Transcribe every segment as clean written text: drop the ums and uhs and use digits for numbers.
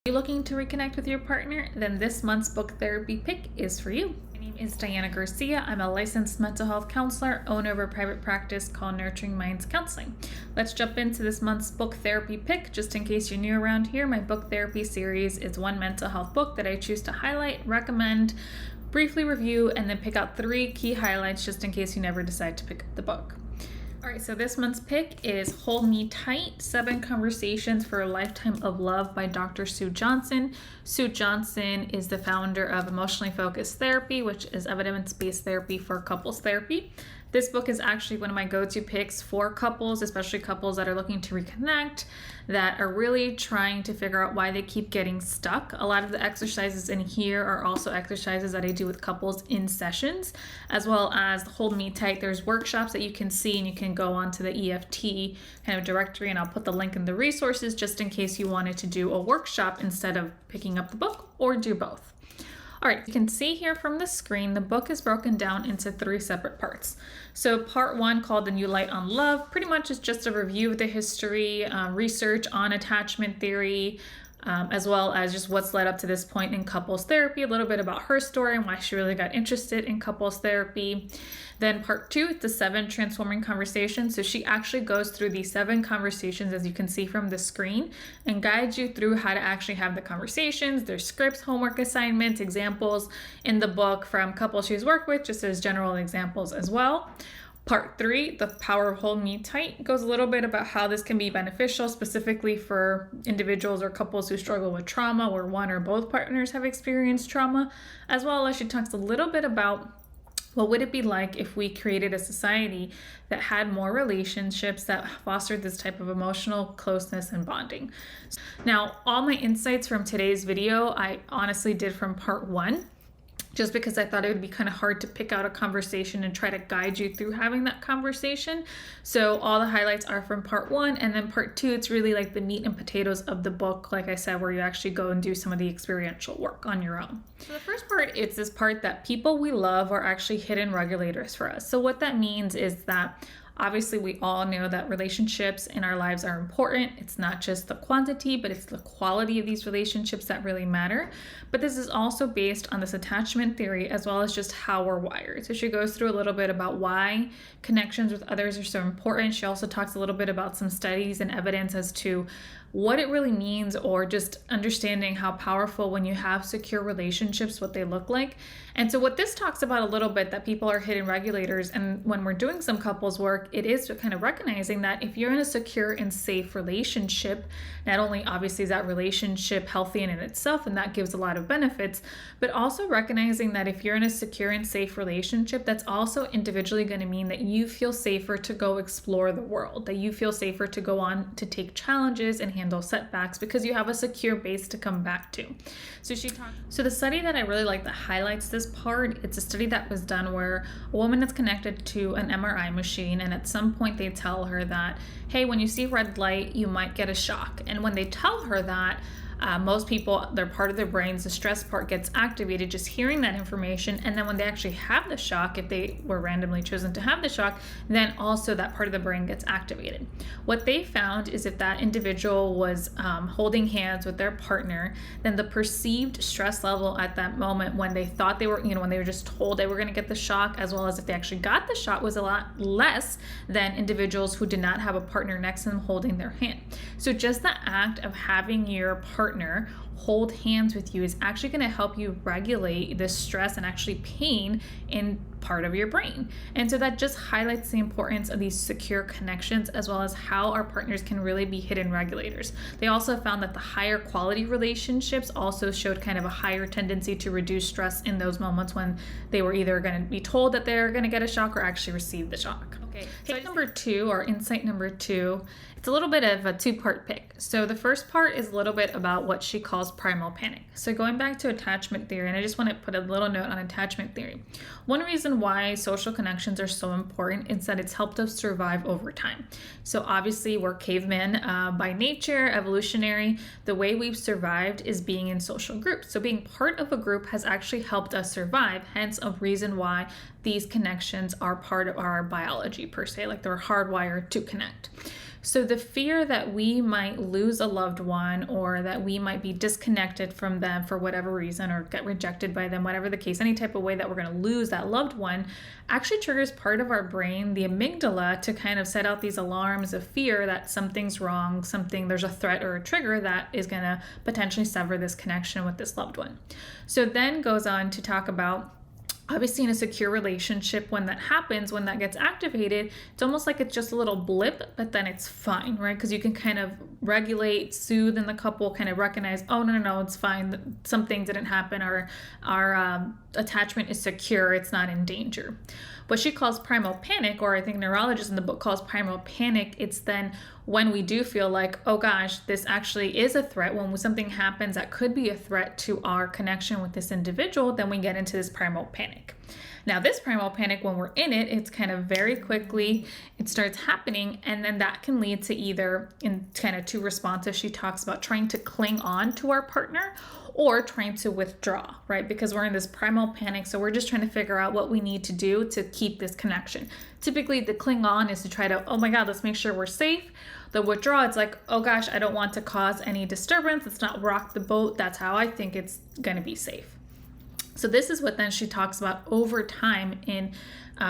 Are you looking to reconnect with your partner? Then this month's book therapy pick is for you. My name is Diana Garcia. I'm a licensed mental health counselor, owner of a private practice called Nurturing Minds Counseling. Let's jump into this month's book therapy pick. Just in case you're new around here, my book therapy series is one mental health book that I choose to highlight, recommend, briefly review, and then pick out 3 key highlights just in case you never decide to pick up the book. All right, so this month's pick is Hold Me Tight, 7 Conversations for a Lifetime of Love by Dr. Sue Johnson. Sue Johnson is the founder of Emotionally Focused Therapy, which is evidence-based therapy for couples therapy. This book is actually one of my go-to picks for couples, especially couples that are looking to reconnect, that are really trying to figure out why they keep getting stuck. A lot of the exercises in here are also exercises that I do with couples in sessions, as well as Hold Me Tight. There's workshops that you can see, and you can go onto the EFT kind of directory, and I'll put the link in the resources just in case you wanted to do a workshop instead of picking up the book, or do both. All right, you can see here from the screen, the book is broken down into 3 separate parts. So part 1, called The New Light on Love, pretty much is just a review of the history, research on attachment theory, as well as just what's led up to this point in couples therapy, a little bit about her story and why she really got interested in couples therapy. Then part 2, the 7 transforming conversations. So she actually goes through these 7 conversations, as you can see from the screen, and guides you through how to actually have the conversations. There's scripts, homework assignments, examples in the book from couples she's worked with, just as general examples as well. Part 3, The Power of Hold Me Tight, goes a little bit about how this can be beneficial, specifically for individuals or couples who struggle with trauma, where one or both partners have experienced trauma, as well as she talks a little bit about what would it be like if we created a society that had more relationships that fostered this type of emotional closeness and bonding. Now, all my insights from today's video, I honestly did from part 1. Just because I thought it would be kind of hard to pick out a conversation and try to guide you through having that conversation. So all the highlights are from part 1, and then part 2, it's really like the meat and potatoes of the book, like I said, where you actually go and do some of the experiential work on your own. So the first part, it's this part that people we love are actually hidden regulators for us. So what that means is that obviously, we all know that relationships in our lives are important. It's not just the quantity, but it's the quality of these relationships that really matter. But this is also based on this attachment theory, as well as just how we're wired. So she goes through a little bit about why connections with others are so important. She also talks a little bit about some studies and evidence as to what it really means, or just understanding how powerful when you have secure relationships, what they look like. And so what this talks about a little bit, that people are hidden regulators. And when we're doing some couples work, it is kind of recognizing that if you're in a secure and safe relationship, not only obviously is that relationship healthy in itself, and that gives a lot of benefits, but also recognizing that if you're in a secure and safe relationship, that's also individually going to mean that you feel safer to go explore the world, that you feel safer to go on to take challenges and handle setbacks, because you have a secure base to come back to. So the study that I really like that highlights this part, it's a study that was done where a woman is connected to an MRI machine, and at some point they tell her that, hey, when you see red light, you might get a shock. And when they tell her that, most people, their part of their brains, the stress part, gets activated just hearing that information. And then when they actually have the shock, if they were randomly chosen to have the shock, then also that part of the brain gets activated. What they found is if that individual was holding hands with their partner, then the perceived stress level at that moment, when they thought they were, when they were just told they were going to get the shock, as well as if they actually got the shock, was a lot less than individuals who did not have a partner next to them holding their hand. So just the act of having your partner hold hands with you is actually going to help you regulate the stress and actually pain in part of your brain. And so that just highlights the importance of these secure connections, as well as how our partners can really be hidden regulators. They also found that the higher quality relationships also showed kind of a higher tendency to reduce stress in those moments when they were either going to be told that they're going to get a shock or actually receive the shock. Okay, pick number 2, or insight number 2, it's a little bit of a 2-part pick. So the first part is a little bit about what she calls primal panic. So going back to attachment theory, and I just want to put a little note on attachment theory. One reason why social connections are so important is that it's helped us survive over time. So obviously we're cavemen by nature, evolutionary. The way we've survived is being in social groups. So being part of a group has actually helped us survive, hence a reason why these connections are part of our biology per se, like they're hardwired to connect. So the fear that we might lose a loved one or that we might be disconnected from them for whatever reason or get rejected by them, whatever the case, any type of way that we're going to lose that loved one actually triggers part of our brain, the amygdala, to kind of set out these alarms of fear that something's wrong, there's a threat or a trigger that is going to potentially sever this connection with this loved one. So then goes on to talk about, obviously in a secure relationship, when that happens, when that gets activated, it's almost like it's just a little blip, but then it's fine, right? Because you can kind of regulate, soothe in the couple, kind of recognize, oh, no, it's fine. Something didn't happen. Our attachment is secure. It's not in danger. What she calls primal panic, or I think neurologists in the book calls primal panic, it's then when we do feel like, oh gosh, this actually is a threat, when something happens that could be a threat to our connection with this individual, then we get into this primal panic. Now, this primal panic, when we're in it, it's kind of very quickly, it starts happening, and then that can lead to either in kind of two responses. She talks about trying to cling on to our partner or trying to withdraw, right? Because we're in this primal panic, so we're just trying to figure out what we need to do to keep this connection. Typically, the cling on is to try to, oh my God, let's make sure we're safe. The withdraw, it's like, oh gosh, I don't want to cause any disturbance. Let's not rock the boat. That's how I think it's going to be safe. So this is what then she talks about over time in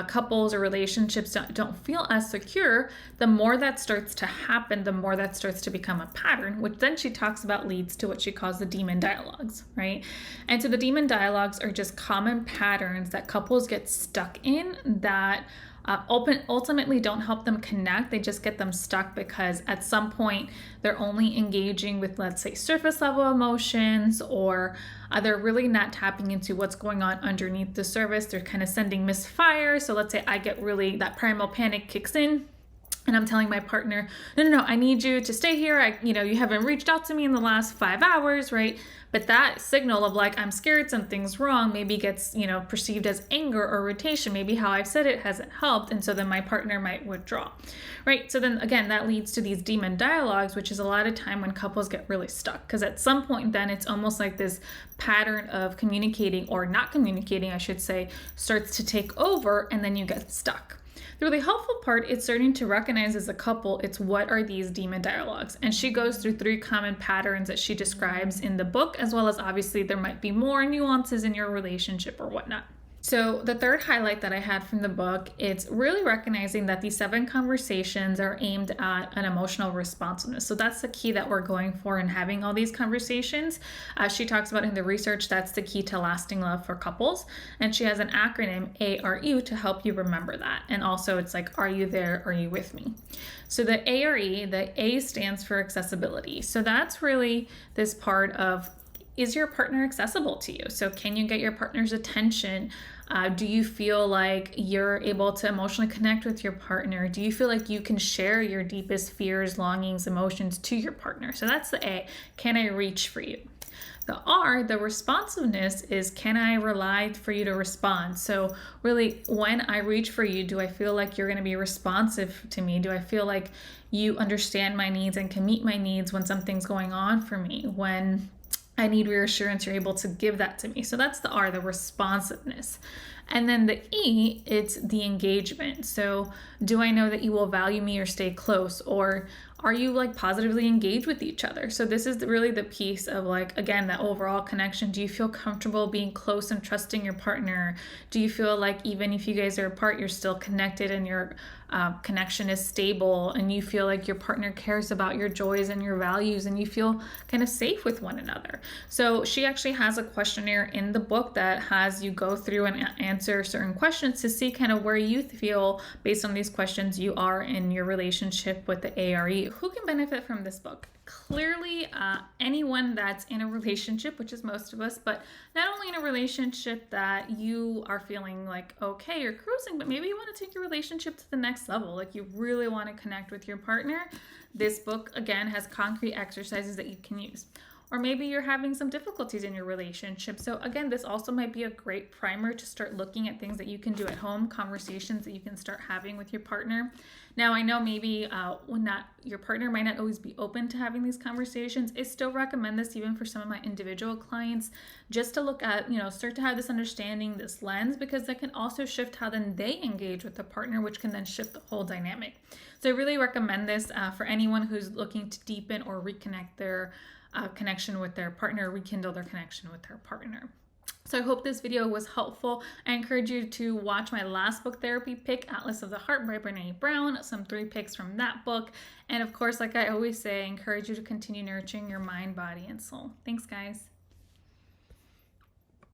couples or relationships that don't feel as secure. The more that starts to happen, the more that starts to become a pattern, which then she talks about leads to what she calls the demon dialogues, right? And so the demon dialogues are just common patterns that couples get stuck in that ultimately don't help them connect. They just get them stuck because at some point they're only engaging with, let's say, surface level emotions, or they're really not tapping into what's going on underneath the surface. They're kind of sending misfire. So let's say I get really, that primal panic kicks in, and I'm telling my partner, no, I need you to stay here. You haven't reached out to me in the last 5 hours, right? But that signal of like, I'm scared something's wrong, maybe gets, perceived as anger or irritation. Maybe how I've said it hasn't helped. And so then my partner might withdraw, right? So then again, that leads to these demon dialogues, which is a lot of time when couples get really stuck. Because at some point then it's almost like this pattern of communicating or not communicating, I should say, starts to take over, and then you get stuck. The really helpful part is starting to recognize as a couple, it's what are these demon dialogues? And she goes through 3 common patterns that she describes in the book, as well as obviously there might be more nuances in your relationship or whatnot. So the third highlight that I had from the book, it's really recognizing that these 7 conversations are aimed at an emotional responsiveness. So that's the key that we're going for in having all these conversations. She talks about in the research, that's the key to lasting love for couples. And she has an acronym, ARU, to help you remember that. And also it's like, are you there? Are you with me? So the ARE, the A stands for accessibility. So that's really this part of, is your partner accessible to you? So can you get your partner's attention? Do you feel like you're able to emotionally connect with your partner? Do you feel like you can share your deepest fears, longings, emotions to your partner? So that's the A. Can I reach for you? The R, the responsiveness, is can I rely for you to respond? So really, when I reach for you, do I feel like you're going to be responsive to me? Do I feel like you understand my needs and can meet my needs when something's going on for me? When I need reassurance, you're able to give that to me. So that's the R, the responsiveness. And then the E, it's the engagement. So do I know that you will value me or stay close? Or are you like positively engaged with each other? So this is really the piece of like, again, that overall connection. Do you feel comfortable being close and trusting your partner? Do you feel like even if you guys are apart, you're still connected and your connection is stable, and you feel like your partner cares about your joys and your values, and you feel kind of safe with one another? So she actually has a questionnaire in the book that has you go through and answer certain questions to see kind of where you feel based on these questions you are in your relationship with the ARE. Who can benefit from this book? Clearly, anyone that's in a relationship, which is most of us, but not only in a relationship that you are feeling like, okay, you're cruising, but maybe you want to take your relationship to the next level. Like you really want to connect with your partner. This book, again, has concrete exercises that you can use. or maybe you're having some difficulties in your relationship. So again, this also might be a great primer to start looking at things that you can do at home, conversations that you can start having with your partner. Now, I know maybe your partner might not always be open to having these conversations. I still recommend this even for some of my individual clients, just to look at, start to have this understanding, this lens, because that can also shift how then they engage with the partner, which can then shift the whole dynamic. So I really recommend this for anyone who's looking to deepen or reconnect their connection with their partner, rekindle their connection with their partner. So I hope this video was helpful. I encourage you to watch my last book therapy pick, Atlas of the Heart by Brene Brown, some 3 picks from that book. And of course, like I always say, I encourage you to continue nurturing your mind, body, and soul. Thanks, guys.